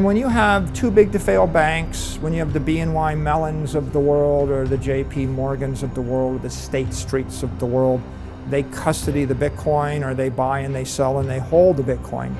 When you have too big to fail banks, when you have the BNY Mellons of the world or the JP Morgans of the world, or the State Streets of the world, they custody the Bitcoin, or they buy and they sell and they hold the Bitcoin.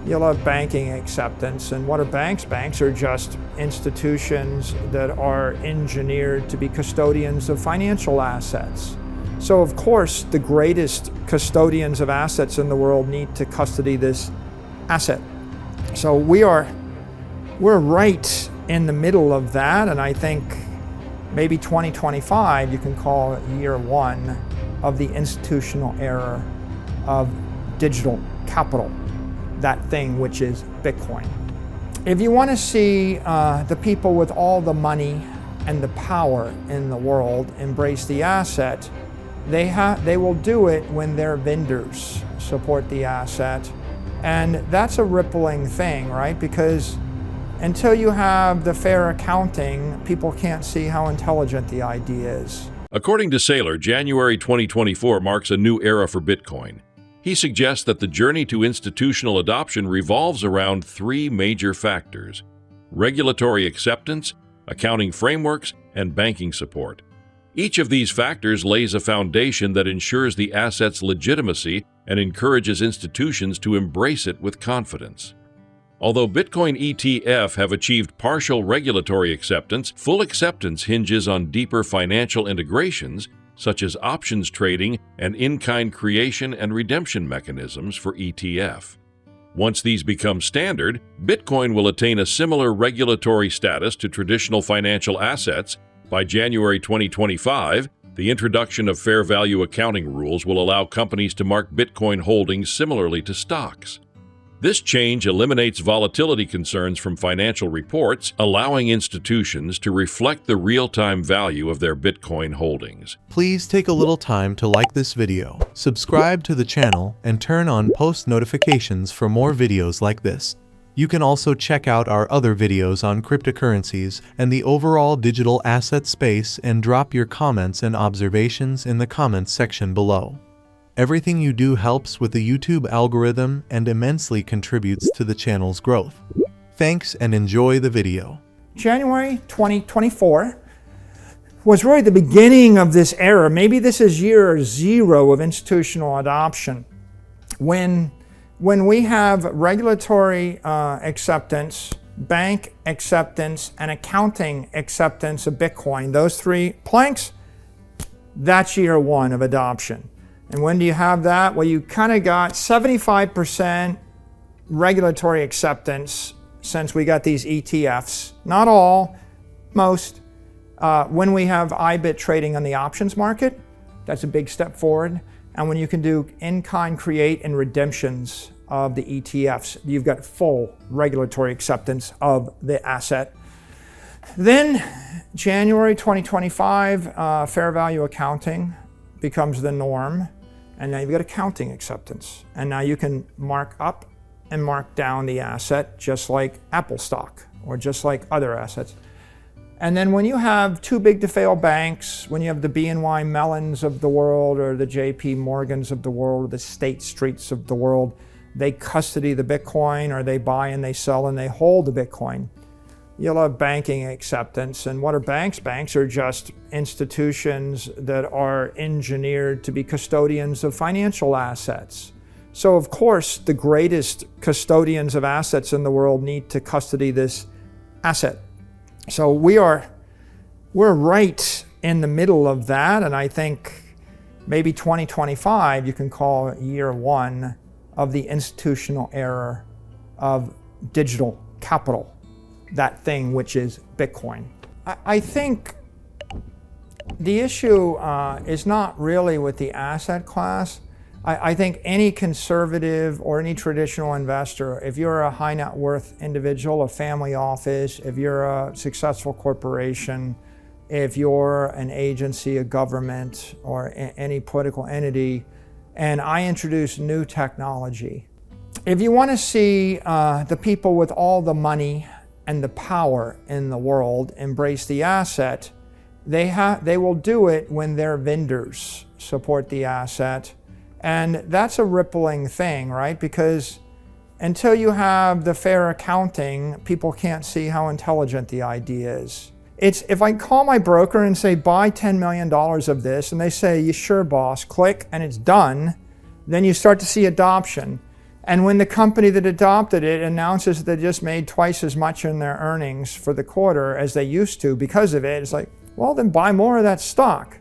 You'll have banking acceptance. And what are banks? Banks are just institutions that are engineered to be custodians of financial assets. So of course, the greatest custodians of assets in the world need to custody this asset. So we're right in the middle of that, and I think maybe 2025 you can call it year one of the institutional era of digital capital, that thing which is Bitcoin. If you want to see the people with all the money and the power in the world embrace the asset, they will do it when their vendors support the asset. And that's a rippling thing, right? Because until you have the fair accounting, people can't see how intelligent the idea is. According to Saylor, January 2024 marks a new era for Bitcoin. He suggests that the journey to institutional adoption revolves around three major factors: regulatory acceptance, accounting frameworks, and banking support. Each of these factors lays a foundation that ensures the asset's legitimacy and encourages institutions to embrace it with confidence. Although Bitcoin ETF have achieved partial regulatory acceptance, full acceptance hinges on deeper financial integrations, such as options trading and in-kind creation and redemption mechanisms for ETF. Once these become standard, Bitcoin will attain a similar regulatory status to traditional financial assets. By January 2025, the introduction of fair value accounting rules will allow companies to mark Bitcoin holdings similarly to stocks. This change eliminates volatility concerns from financial reports, allowing institutions to reflect the real-time value of their Bitcoin holdings. Please take a little time to like this video, subscribe to the channel, and turn on post notifications for more videos like this. You can also check out our other videos on cryptocurrencies and the overall digital asset space, and drop your comments and observations in the comments section below. Everything you do helps with the YouTube algorithm and immensely contributes to the channel's growth. Thanks and enjoy the video. January 2024 was really the beginning of this era. Maybe this is year zero of institutional adoption. When we have regulatory acceptance, bank acceptance, and accounting acceptance of Bitcoin, those three planks, that's year one of adoption. And when do you have that? Well, you kind of got 75% regulatory acceptance since we got these ETFs. Not all, most. When we have IBIT trading on the options market, that's a big step forward. And when you can do in-kind create and redemptions of the ETFs, you've got full regulatory acceptance of the asset. Then January 2025, fair value accounting becomes the norm. And now you've got accounting acceptance. And now you can mark up and mark down the asset just like Apple stock or just like other assets. And then when you have too big to fail banks, when you have the BNY Mellons of the world or the JP Morgans of the world, or the State Streets of the world, they custody the Bitcoin, or they buy and they sell and they hold the Bitcoin. You'll have banking acceptance. And what are banks? Banks are just institutions that are engineered to be custodians of financial assets. So of course, the greatest custodians of assets in the world need to custody this asset. So we're right in the middle of that, and I think maybe 2025 you can call it year one of the institutional era of digital capital, that thing which is Bitcoin. I think the issue is not really with the asset class. I think any conservative or any traditional investor, if you're a high net worth individual, a family office, if you're a successful corporation, if you're an agency, a government, or any political entity, and I introduce new technology, if you want to see the people with all the money and the power in the world embrace the asset, they will do it when their vendors support the asset. And that's a rippling thing, right? Because until you have the fair accounting, people can't see how intelligent the idea is. If I call my broker and say, buy $10 million of this, and they say, you sure, boss, click, and it's done, then you start to see adoption. And when the company that adopted it announces that they just made twice as much in their earnings for the quarter as they used to because of it, it's like, well, then buy more of that stock.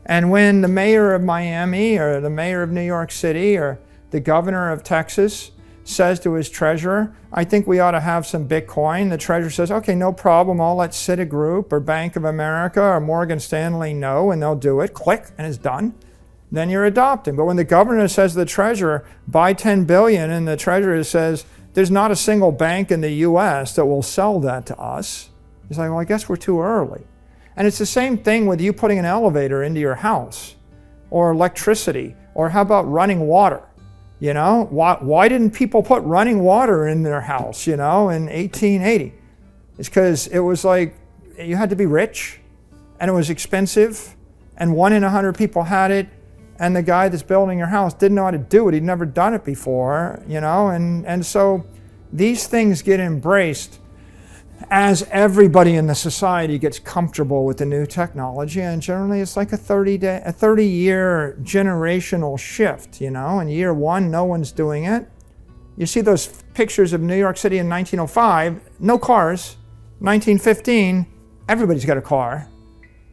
And when the mayor of Miami or the mayor of New York City or the governor of Texas says to his treasurer, I think we ought to have some Bitcoin, the treasurer says, okay, no problem, I'll let Citigroup or Bank of America or Morgan Stanley know, and they'll do it, click, and it's done. Then you're adopting. But when the governor says to the treasurer, buy 10 billion, and the treasurer says, there's not a single bank in the US that will sell that to us, he's like, well, I guess we're too early. And it's the same thing with you putting an elevator into your house, or electricity, or how about running water? You know, why didn't people put running water in their house, you know, in 1880? It's because it was like, you had to be rich, and it was expensive, and 1 in 100 people had it, and the guy that's building your house didn't know how to do it. He'd never done it before, you know, and so these things get embraced as everybody in the society gets comfortable with the new technology, and generally it's like a 30-year generational shift, you know. In year one, no one's doing it. You see those pictures of New York City in 1905, no cars. 1915, everybody's got a car.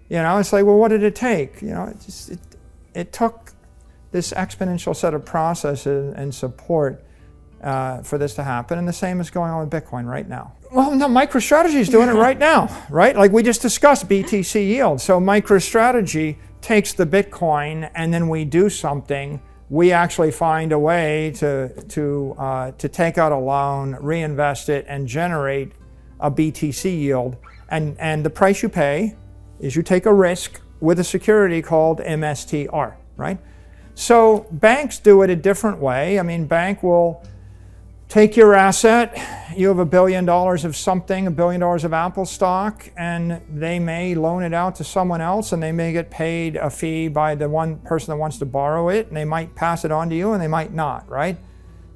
You know, it's like, well, what did it take? You know, it took this exponential set of processes and support for this to happen, and the same is going on with Bitcoin right now. Well, no, MicroStrategy is doing it right now, right? Like we just discussed BTC yield. So MicroStrategy takes the Bitcoin, and then we do something. We actually find a way to take out a loan, reinvest it, and generate a BTC yield. And the price you pay is you take a risk with a security called MSTR, right? So banks do it a different way. I mean, bank will take your asset, you have $1 billion of something, $1 billion of Apple stock, and they may loan it out to someone else, and they may get paid a fee by the one person that wants to borrow it, and they might pass it on to you, and they might not, right?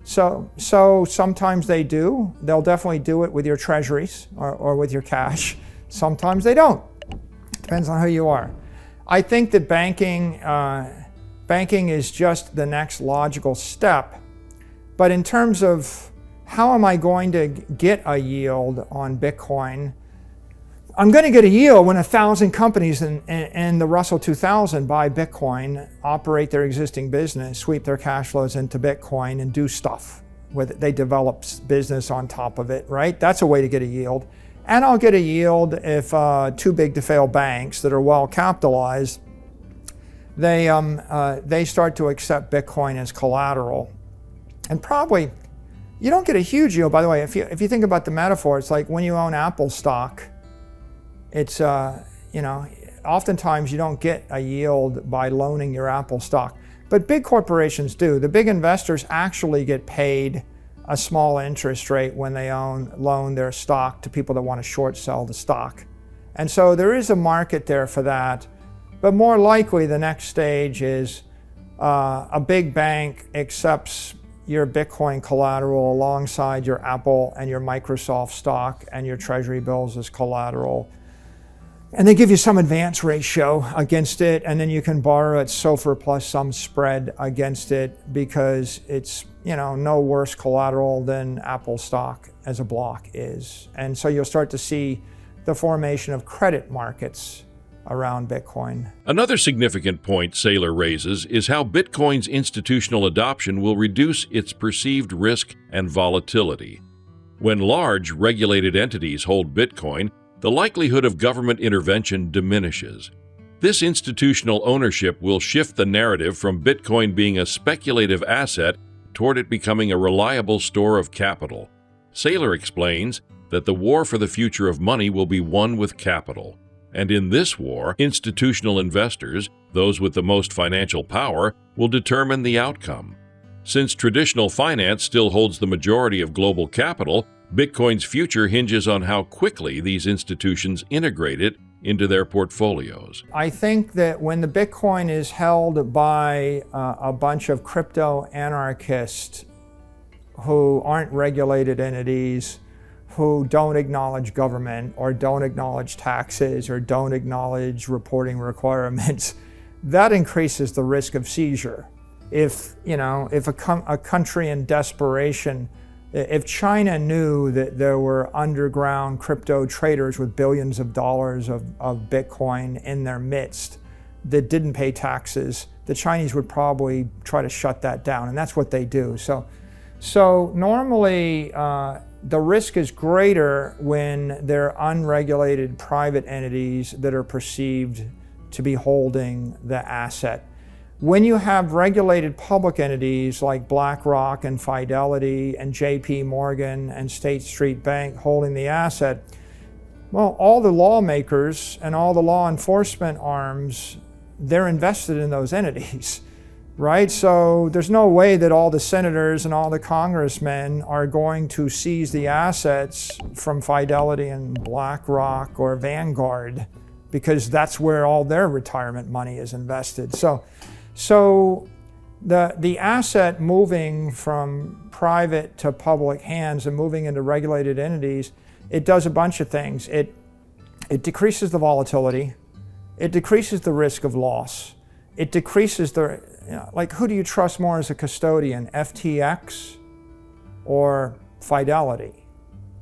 So sometimes they do. They'll definitely do it with your treasuries or with your cash. Sometimes they don't. Depends on who you are. I think that banking is just the next logical step. But in terms of how am I going to get a yield on Bitcoin, I'm going to get a yield when 1,000 companies in the Russell 2000 buy Bitcoin, operate their existing business, sweep their cash flows into Bitcoin, and do stuff with it. They develop business on top of it, right? That's a way to get a yield. And I'll get a yield if too big to fail banks that are well capitalized, they start to accept Bitcoin as collateral. And probably, you don't get a huge yield, by the way. If you think about the metaphor, it's like when you own Apple stock, it's, you know, oftentimes you don't get a yield by loaning your Apple stock. But big corporations do. The big investors actually get paid a small interest rate when they loan their stock to people that want to short sell the stock. And so there is a market there for that. But more likely, the next stage is a big bank accepts your Bitcoin collateral alongside your Apple and your Microsoft stock and your Treasury bills as collateral. And they give you some advance ratio against it, and then you can borrow at SOFR plus some spread against it because it's, you know, no worse collateral than Apple stock as a block is. And so you'll start to see the formation of credit markets around Bitcoin. Another significant point Saylor raises is how Bitcoin's institutional adoption will reduce its perceived risk and volatility. When large, regulated entities hold Bitcoin, the likelihood of government intervention diminishes. This institutional ownership will shift the narrative from Bitcoin being a speculative asset toward it becoming a reliable store of capital. Saylor explains that the war for the future of money will be won with capital. And in this war, institutional investors, those with the most financial power, will determine the outcome. Since traditional finance still holds the majority of global capital, Bitcoin's future hinges on how quickly these institutions integrate it into their portfolios. I think that when the Bitcoin is held by a bunch of crypto anarchists who aren't regulated entities, who don't acknowledge government or don't acknowledge taxes or don't acknowledge reporting requirements, that increases the risk of seizure. If a country in desperation, if China knew that there were underground crypto traders with billions of dollars of Bitcoin in their midst that didn't pay taxes, the Chinese would probably try to shut that down, and that's what they do. So normally the risk is greater when they're unregulated private entities that are perceived to be holding the asset. When you have regulated public entities like BlackRock and Fidelity and JP Morgan and State Street Bank holding the asset, well, all the lawmakers and all the law enforcement arms, they're invested in those entities, right? So there's no way that all the senators and all the congressmen are going to seize the assets from Fidelity and BlackRock or Vanguard, because that's where all their retirement money is invested. So the asset moving from private to public hands and moving into regulated entities, it does a bunch of things. It decreases the volatility. It decreases the risk of loss. It decreases the, like, who do you trust more as a custodian, FTX or Fidelity,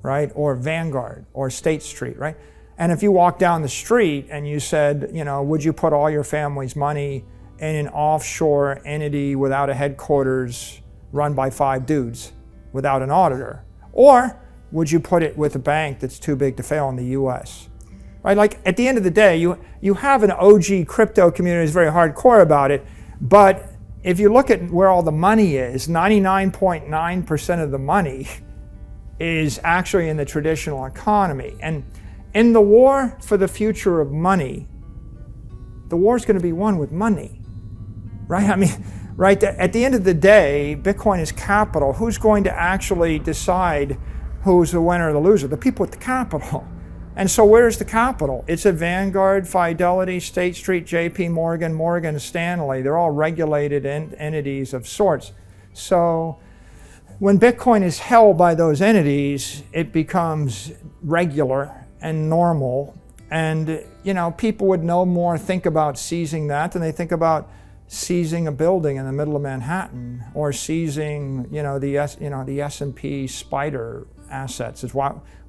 right? Or Vanguard or State Street, right? And if you walk down the street and you said, would you put all your family's money in an offshore entity without a headquarters run by 5 dudes without an auditor? Or would you put it with a bank that's too big to fail in the US? Right? Like, at the end of the day, you have an OG crypto community that's very hardcore about it, but if you look at where all the money is, 99.9% of the money is actually in the traditional economy. And in the war for the future of money, the war is going to be won with money, right? I mean, right, at the end of the day, Bitcoin is capital. Who's going to actually decide who's the winner or the loser? The people with the capital. And so where's the capital? It's at Vanguard, Fidelity, State Street, JP Morgan, Morgan Stanley. They're all regulated entities of sorts. So when Bitcoin is held by those entities, it becomes regular and normal. And, people would no more think about seizing that than they think about seizing a building in the middle of Manhattan or seizing, the S&P Spider assets.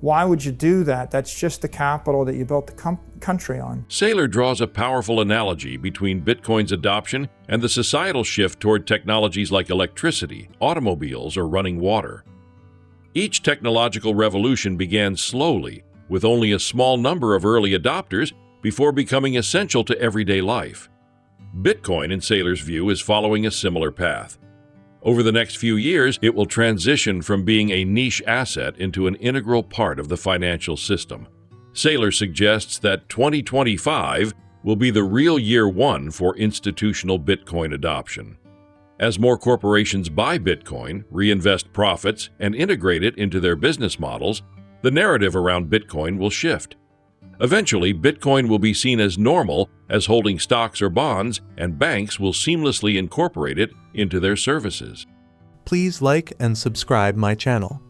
Why would you do that? That's just the capital that you built the country on. Saylor draws a powerful analogy between Bitcoin's adoption and the societal shift toward technologies like electricity, automobiles, or running water. Each technological revolution began slowly, with only a small number of early adopters before becoming essential to everyday life. Bitcoin, in Saylor's view, is following a similar path. Over the next few years, it will transition from being a niche asset into an integral part of the financial system. Saylor suggests that 2025 will be the real year one for institutional Bitcoin adoption. As more corporations buy Bitcoin, reinvest profits, and integrate it into their business models, the narrative around Bitcoin will shift. Eventually, Bitcoin will be seen as normal as holding stocks or bonds, and banks will seamlessly incorporate it into their services. Please like and subscribe my channel.